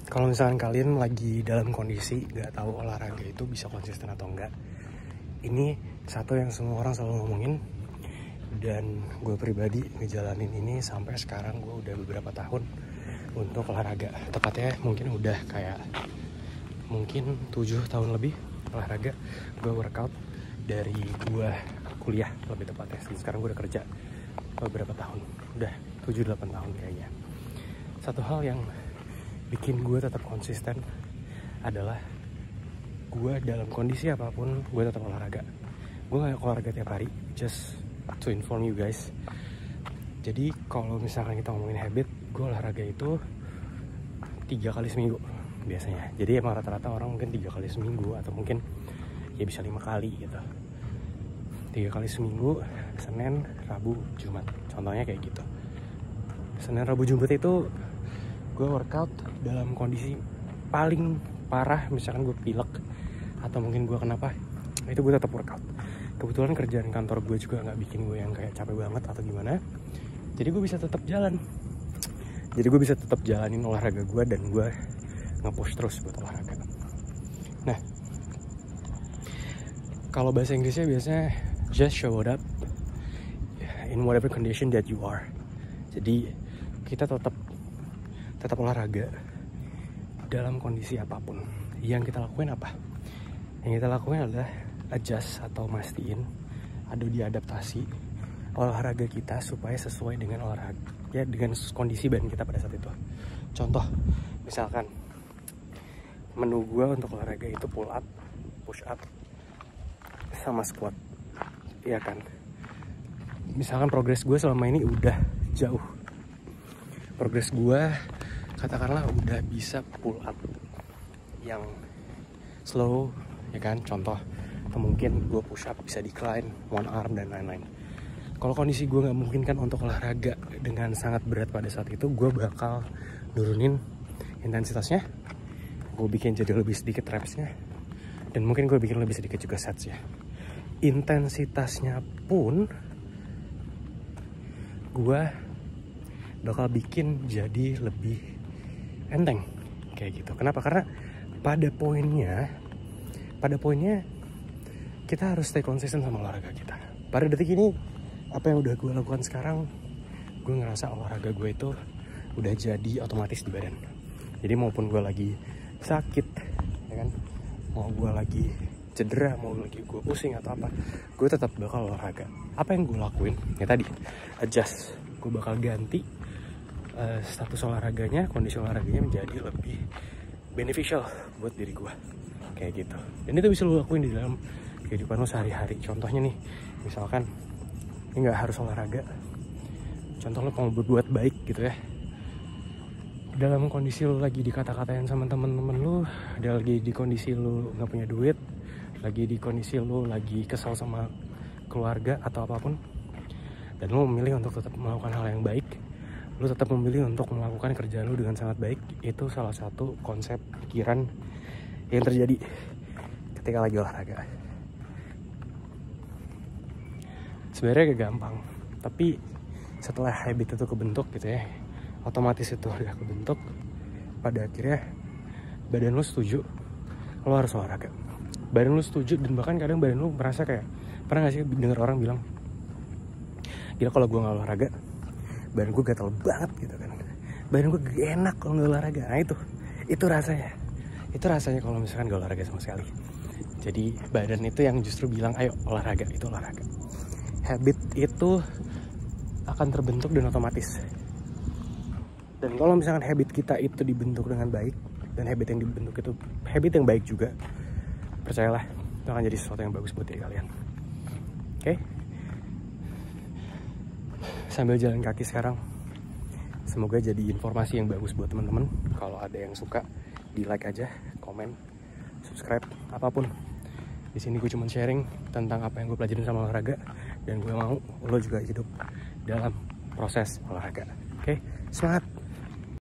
Kalau misalkan kalian lagi dalam kondisi gak tahu olahraga itu bisa konsisten atau enggak, ini satu yang semua orang selalu ngomongin, dan gue pribadi ngejalanin ini sampai sekarang. Gue udah beberapa tahun untuk olahraga, tepatnya mungkin udah kayak 7 tahun lebih olahraga. Gue workout dari gue kuliah lebih tepatnya, dan sekarang gue udah kerja beberapa tahun, udah 7-8 tahun kayaknya. Satu hal yang bikin gue tetap konsisten adalah gue dalam kondisi apapun gue tetap olahraga. Gue gak olahraga tiap hari, just to inform you guys. Jadi kalau misalkan kita ngomongin habit, gue olahraga itu 3 kali seminggu biasanya. Jadi emang rata-rata orang mungkin 3 kali seminggu, atau mungkin ya bisa 5 kali gitu. 3 kali seminggu, Senin, Rabu, Jumat. Contohnya kayak gitu. Senin, Rabu, Jumat itu gue workout dalam kondisi paling parah. Misalkan gue pilek atau mungkin gue kenapa, itu gue tetap workout. Kebetulan kerjaan kantor gue juga nggak bikin gue yang kayak capek banget atau gimana, jadi gue bisa tetap jalan. Jadi gue bisa tetap jalanin olahraga gue, dan gue nge-push terus buat olahraga. Nah, kalau bahasa Inggrisnya biasanya just show it up in whatever condition that you are. Jadi kita tetap olahraga dalam kondisi apapun. Yang kita lakuin apa? Yang kita lakuin adalah adjust atau mastiin ada diadaptasi olahraga kita supaya sesuai dengan olahraga ya, dengan kondisi badan kita pada saat itu. Contoh, misalkan menu gue untuk olahraga itu pull up, push up, sama squat, iya kan? Misalkan progres gue selama ini udah jauh. Progres gue katakanlah udah bisa pull up yang slow, ya kan? Contoh, atau mungkin gue push up bisa decline, one arm, dan lain-lain. Kalau kondisi gue nggak memungkinkan untuk olahraga dengan sangat berat pada saat itu, gue bakal nurunin intensitasnya. Gue bikin jadi lebih sedikit repsnya, dan mungkin gue bikin lebih sedikit juga setsnya. Intensitasnya pun gue bakal bikin jadi lebih enteng kayak gitu. Kenapa? Karena pada poinnya kita harus stay konsisten sama olahraga kita. Pada detik ini, apa yang udah gue lakukan sekarang, gue ngerasa olahraga gue itu udah jadi otomatis di badan. Jadi maupun gue lagi sakit, ya kan, mau gue lagi cedera, mau lagi gue pusing atau apa, gue tetap bakal olahraga. Apa yang gue lakuin? Ya tadi, adjust. Gue bakal ganti status olahraganya, kondisi olahraganya menjadi lebih beneficial buat diri gue. Kayak gitu. Dan itu bisa lo lakuin di dalam kehidupan lo sehari-hari. Contohnya nih, misalkan ini nggak harus olahraga. Contoh lo mau berbuat baik gitu ya. Dalam kondisi lo lagi dikata-katain sama temen-temen lo, lagi di kondisi lo nggak punya duit, lagi di kondisi lo lagi kesal sama keluarga atau apapun, dan lo memilih untuk tetap melakukan hal yang baik, lo tetap memilih untuk melakukan kerjaan lo dengan sangat baik. Itu salah satu konsep pikiran yang terjadi ketika lagi olahraga. Sebenarnya gak gampang, tapi setelah habit itu kebentuk gitu ya, otomatis itu udah kebentuk, pada akhirnya badan lo setuju lo harus olahraga. Badan lo setuju, dan bahkan kadang badan lo merasa kayak, pernah gak sih denger orang bilang, gila kalau gue gak olahraga badan gue gatel banget gitu kan, badan gue gak enak kalau gak olahraga. Nah itu rasanya kalau misalkan gak olahraga sama sekali. Jadi badan itu yang justru bilang ayo olahraga, itu olahraga. Habit itu akan terbentuk dan otomatis. Dan kalau misalkan habit kita itu dibentuk dengan baik, dan habit yang dibentuk itu habit yang baik juga, percayalah itu akan jadi sesuatu yang bagus buat diri kalian. Oke? Sambil jalan kaki sekarang, semoga jadi informasi yang bagus buat teman-teman. Kalau ada yang suka, di like aja, komen, subscribe, apapun. Di sini gue cuma sharing tentang apa yang gue pelajarin sama olahraga, dan gue mau lo juga hidup dalam proses olahraga. Oke, semangat!